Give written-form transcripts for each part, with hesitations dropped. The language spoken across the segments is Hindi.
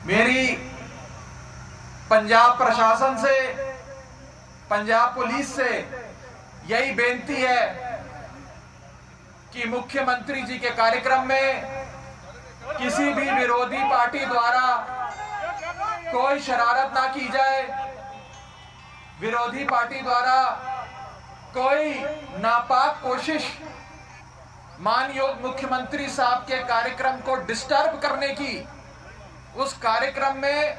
मेरी पंजाब प्रशासन से, पंजाब पुलिस से यही बेनती है कि मुख्यमंत्री जी के कार्यक्रम में किसी भी विरोधी पार्टी द्वारा कोई शरारत ना की जाए, विरोधी पार्टी द्वारा कोई नापाक कोशिश मानयोग मुख्यमंत्री साहब के कार्यक्रम को डिस्टर्ब करने की, उस कार्यक्रम में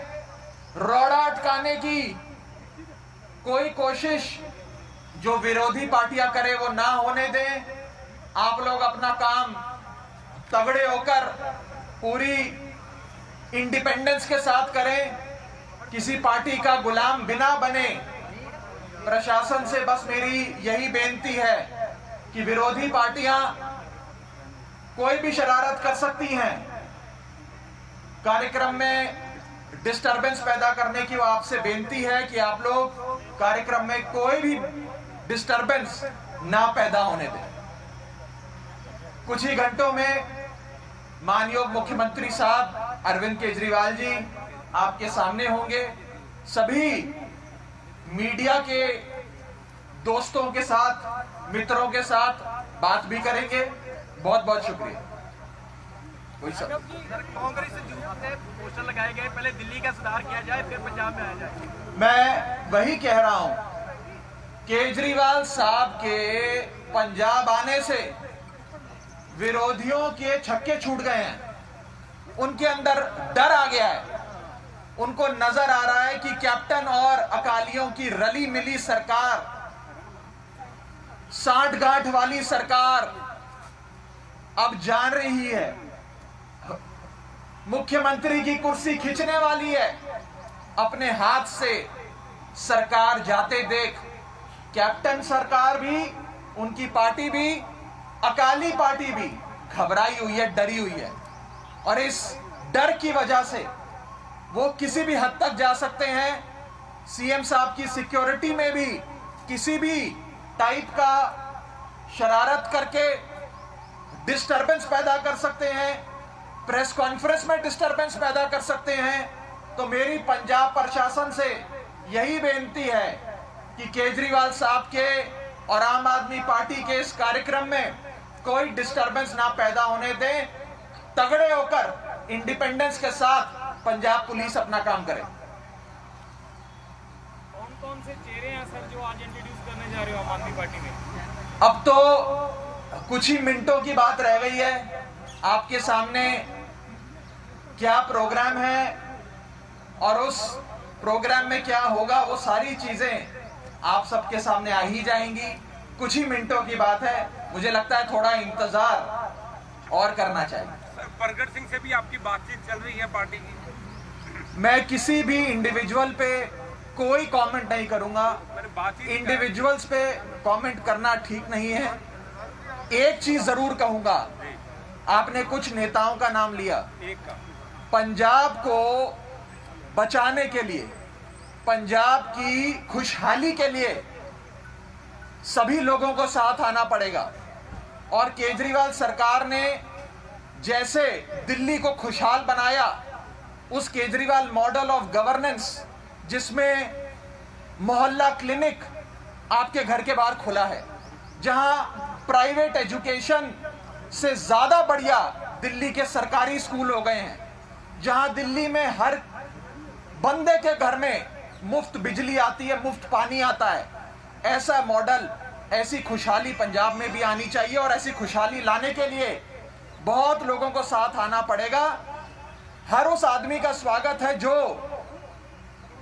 रोड़ा अटकाने की कोई कोशिश जो विरोधी पार्टियां करे वो ना होने दें। आप लोग अपना काम तगड़े होकर पूरी इंडिपेंडेंस के साथ करें, किसी पार्टी का गुलाम बिना बने। प्रशासन से बस मेरी यही बेनती है कि विरोधी पार्टियां कोई भी शरारत कर सकती हैं, कार्यक्रम में डिस्टरबेंस पैदा करने की वो आपसे बेनती है कि आप लोग कार्यक्रम में कोई भी डिस्टरबेंस ना पैदा होने दें। कुछ ही घंटों में मानयोग मुख्यमंत्री साहब अरविंद केजरीवाल जी आपके सामने होंगे। सभी मीडिया के दोस्तों के साथ, मित्रों के साथ बात भी करेंगे। बहुत बहुत शुक्रिया। कांग्रेस से पोस्टर लगाए गए, पहले दिल्ली का सुधार किया जाए फिर पंजाब में आया जाए। मैं वही कह रहा हूं, केजरीवाल साहब के पंजाब आने से विरोधियों के छक्के छूट गए हैं, उनके अंदर डर आ गया है। उनको नजर आ रहा है कि कैप्टन और अकालियों की रली मिली सरकार, सांठ-गांठ वाली सरकार अब जान रही है, मुख्यमंत्री की कुर्सी खींचने वाली है। अपने हाथ से सरकार जाते देख कैप्टन सरकार भी, उनकी पार्टी भी, अकाली पार्टी भी घबराई हुई है, डरी हुई है। और इस डर की वजह से वो किसी भी हद तक जा सकते हैं। सीएम साहब की सिक्योरिटी में भी किसी भी टाइप का शरारत करके डिस्टरबेंस पैदा कर सकते हैं, प्रेस कॉन्फ्रेंस में डिस्टरबेंस पैदा कर सकते हैं। तो मेरी पंजाब प्रशासन से यही बेनती है कि केजरीवाल साहब के और आम आदमी पार्टी के इस कार्यक्रम में कोई डिस्टरबेंस ना पैदा होने दें। तगड़े होकर इंडिपेंडेंस के साथ पंजाब पुलिस अपना काम करे। कौन-कौन से चेहरे हैं सर जो आज इंट्रोड्यूस करने जा रहे हो आम आदमी पार्टी में? अब तो कुछ ही मिनटों की बात रह गई है। आपके सामने क्या प्रोग्राम है और उस प्रोग्राम में क्या होगा, वो सारी चीजें आप सबके सामने आ ही जाएंगी। कुछ ही मिनटों की बात है, मुझे लगता है थोड़ा इंतजार और करना चाहिए। सर, प्रगट सिंह से भी आपकी बातचीत चल रही है पार्टी की? मैं किसी भी इंडिविजुअल पे कोई कमेंट नहीं करूंगा। इंडिविजुअल्स पे कमेंट करना ठीक नहीं है। एक चीज जरूर कहूंगा, आपने कुछ नेताओं का नाम लिया, पंजाब को बचाने के लिए, पंजाब की खुशहाली के लिए सभी लोगों को साथ आना पड़ेगा। और केजरीवाल सरकार ने जैसे दिल्ली को खुशहाल बनाया, उस केजरीवाल मॉडल ऑफ गवर्नेंस जिसमें मोहल्ला क्लिनिक आपके घर के बाहर खुला है, जहां प्राइवेट एजुकेशन से ज्यादा बढ़िया दिल्ली के सरकारी स्कूल हो गए हैं, जहां दिल्ली में हर बंदे के घर में मुफ्त बिजली आती है, मुफ्त पानी आता है। ऐसा मॉडल, ऐसी खुशहाली पंजाब में भी आनी चाहिए। और ऐसी खुशहाली लाने के लिए बहुत लोगों को साथ आना पड़ेगा। हर उस आदमी का स्वागत है जो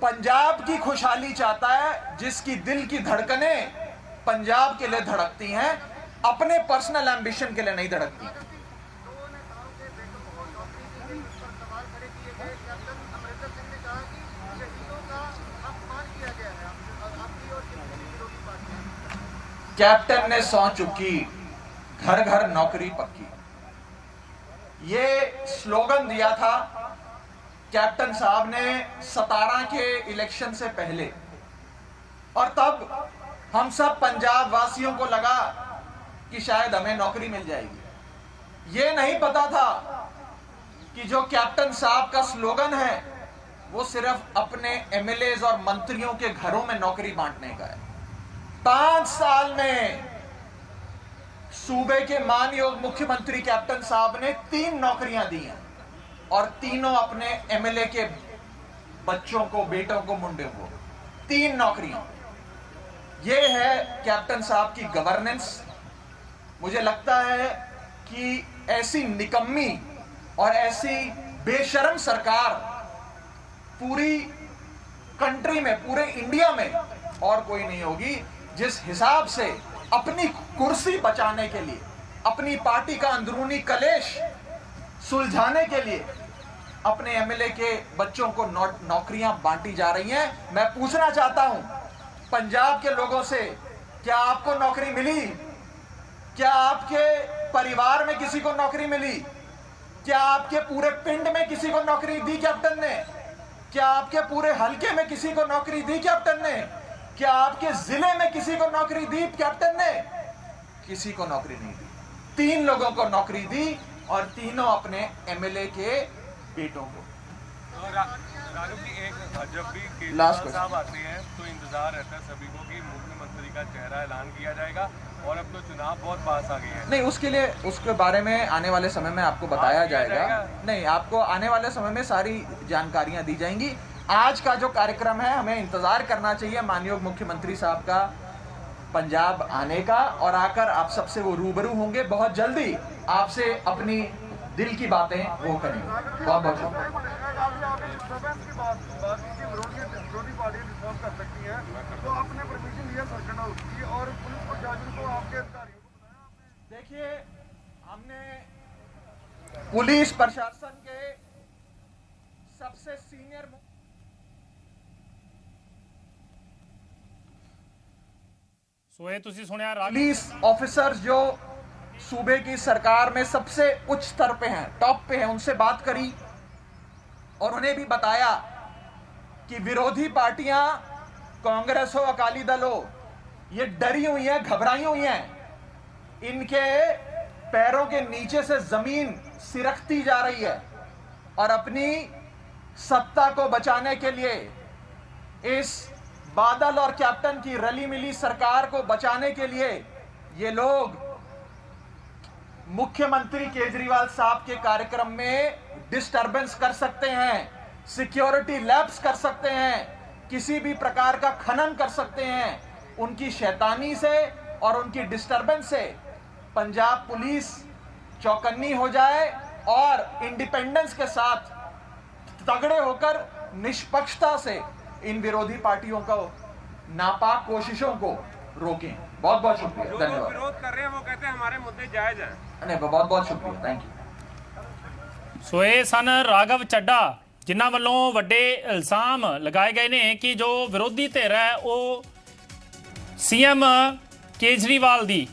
पंजाब की खुशहाली चाहता है, जिसकी दिल की धड़कनें पंजाब के लिए धड़कती हैं, अपने पर्सनल एम्बिशन के लिए नहीं धड़कती। कैप्टन ने सौं चुकी, घर घर नौकरी पक्की, ये स्लोगन दिया था कैप्टन साहब ने 17 के इलेक्शन से पहले। और तब हम सब पंजाब वासियों को लगा कि शायद हमें नौकरी मिल जाएगी। ये नहीं पता था कि जो कैप्टन साहब का स्लोगन है वो सिर्फ अपने एमएलएज और मंत्रियों के घरों में नौकरी बांटने का है। 5 साल में सूबे के माननीय मुख्यमंत्री कैप्टन साहब ने 3 नौकरियां दी हैं और तीनों अपने एमएलए के बच्चों को, बेटों को, मुंडे को। 3 नौकरियां। ये है कैप्टन साहब की गवर्नेंस। मुझे लगता है कि ऐसी निकम्मी और ऐसी बेशर्म सरकार पूरी कंट्री में, पूरे इंडिया में और कोई नहीं होगी। जिस हिसाब से अपनी कुर्सी बचाने के लिए, अपनी पार्टी का अंदरूनी कलेश सुलझाने के लिए अपने एमएलए के बच्चों को नौकरियां बांटी जा रही हैं। मैं पूछना चाहता हूं पंजाब के लोगों से, क्या आपको नौकरी मिली? क्या आपके परिवार में किसी को नौकरी मिली? क्या आपके पूरे पिंड में किसी को नौकरी दी कैप्टन ने? क्या आपके पूरे हलके में किसी को नौकरी दी कैप्टन ने? क्या आपके जिले में किसी को नौकरी दी कैप्टन ने? किसी को नौकरी नहीं दी। 3 लोगों को नौकरी दी और तीनों अपने एमएलए के बेटों को। राघव जी, जब भी लास्ट केजरीवाल साहब आते हैं तो इंतजार रहता है सभी को कि मुख्यमंत्री का चेहरा ऐलान किया जाएगा, और अब तो चुनाव बहुत पास आ गए हैं। नहीं, उसके लिए, उसके बारे में आने वाले समय में आपको बताया जाएगा। नहीं, आपको आने वाले समय में सारी जानकारियां दी जाएंगी। आज का जो कार्यक्रम है, हमें इंतजार करना चाहिए माननीय मुख्यमंत्री साहब का पंजाब आने का, और आकर आप सबसे वो रूबरू होंगे। बहुत जल्दी आपसे अपनी दिल की बातें वो करेंगे। बहुत बहुत शुक्रिया। विरोधी पार्टी रिस्पॉन्स कर सकती है, तो आपने परमिशन लिया सर्किट हाउस की और पुलिस प्रशासन को, आपके अधिकारियों को बताया? देखिए, हमने पुलिस प्रशासन के सबसे सीनियर सो ये तुसी सुनिया पुलिस ऑफिसर्स जो सूबे की सरकार में सबसे उच्च स्तर पे हैं, टॉप पे हैं, उनसे बात करी और उन्हें भी बताया कि विरोधी पार्टियां, कांग्रेस हो, अकाली दल हो, ये डरी हुई हैं, घबराई हुई हैं। इनके पैरों के नीचे से जमीन सिरकती जा रही है और अपनी सत्ता को बचाने के लिए, इस बादल और कैप्टन की रली मिली सरकार को बचाने के लिए ये लोग मुख्यमंत्री केजरीवाल साहब के कार्यक्रम में डिस्टरबेंस कर सकते हैं, सिक्योरिटी लैप्स कर सकते हैं, किसी भी प्रकार का खनन कर सकते हैं। उनकी शैतानी से और उनकी डिस्टरबेंस से पंजाब पुलिस चौकन्नी हो जाए और इंडिपेंडेंस के साथ तगड़े होकर निष्पक्षता से इन विरोधी पार्टियों को, नापाक कोशिशों को रोकें। बहुत बहुत शुक्रिया, जो धन्यवाद। विरोध कर रहे हैं वो कहते हैं हमारे मुद्दे जायज हैं। नहीं, बहुत बहुत शुक्रिया, थैंक यू। सो ये सन राघव ਚੱਡਾ ਜਿਨ੍ਹਾਂ ਵੱਲੋਂ ਵੱਡੇ ਇਲਜ਼ਾਮ ਲਗਾਏ ਗਏ ਨੇ ਕਿ ਜੋ ਵਿਰੋਧੀ ਧਿਰ ਹੈ ਉਹ ਸੀਐਮ ਕੇਜਰੀਵਾਲ ਦੀ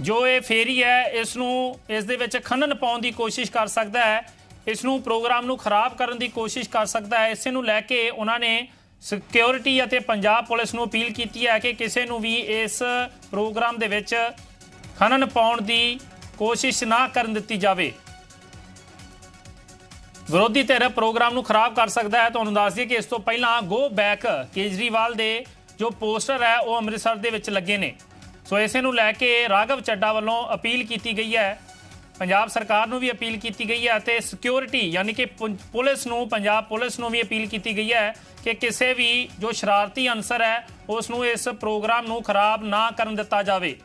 ਜੋ ਇਹ ਫੇਰੀ ਹੈ ਇਸ ਨੂੰ, ਇਸ ਦੇ ਵਿੱਚ ਖਨਨ ਪਾਉਣ ਦੀ ਕੋਸ਼ਿਸ਼ ਕਰ ਸਕਦਾ ਹੈ, ਇਸ ਨੂੰ ਪ੍ਰੋਗਰਾਮ ਨੂੰ ਖਰਾਬ ਕਰਨ ਦੀ ਕੋਸ਼ਿਸ਼ ਕਰ ਸਕਦਾ ਹੈ। ਇਸੇ ਨੂੰ ਲੈ ਕੇ ਉਹਨਾਂ ਨੇ ਸਿਕਿਉਰਿਟੀ ਅਤੇ ਪੰਜਾਬ ਪੁਲਿਸ ਨੂੰ ਅਪੀਲ ਕੀਤੀ ਹੈ ਕਿ ਕਿਸੇ ਨੂੰ ਵੀ ਇਸ ਪ੍ਰੋਗਰਾਮ ਦੇ ਵਿੱਚ ਖਨਨ ਪਾਉਣ ਦੀ ਕੋਸ਼ਿਸ਼ ਨਾ ਕਰਨ ਦਿੱਤੀ ਜਾਵੇ। ਵਿਰੋਧੀ ਧਿਰ ਪ੍ਰੋਗਰਾਮ ਨੂੰ ਖਰਾਬ ਕਰ ਸਕਦਾ ਹੈ। ਤੁਹਾਨੂੰ ਦੱਸ ਦਈਏ ਕਿ ਇਸ ਤੋਂ ਪਹਿਲਾਂ ਗੋ ਬੈਕ ਕੇਜਰੀਵਾਲ ਦੇ ਜੋ ਪੋਸਟਰ ਹੈ ਉਹ ਅੰਮ੍ਰਿਤਸਰ ਦੇ ਵਿੱਚ ਲੱਗੇ ਨੇ। ਸੋ ਇਸੇ ਨੂੰ ਲੈ ਕੇ ਰਾਘਵ ਚੱਡਾ ਵੱਲੋਂ ਅਪੀਲ ਕੀਤੀ ਗਈ ਹੈ, ਪੰਜਾਬ ਸਰਕਾਰ ਨੂੰ ਵੀ ਅਪੀਲ ਕੀਤੀ ਗਈ ਹੈ ਅਤੇ ਸਿਕਿਉਰਿਟੀ ਯਾਨੀ ਕਿ ਪੁਲਿਸ ਨੂੰ, ਪੰਜਾਬ ਪੁਲਿਸ ਨੂੰ ਵੀ ਅਪੀਲ ਕੀਤੀ ਗਈ ਹੈ ਕਿ ਕਿਸੇ ਵੀ ਜੋ ਸ਼ਰਾਰਤੀ ਅਨਸਰ ਹੈ ਉਸ ਨੂੰ ਇਸ ਪ੍ਰੋਗਰਾਮ ਨੂੰ ਖਰਾਬ ਨਾ ਕਰਨ ਦਿੱਤਾ ਜਾਵੇ।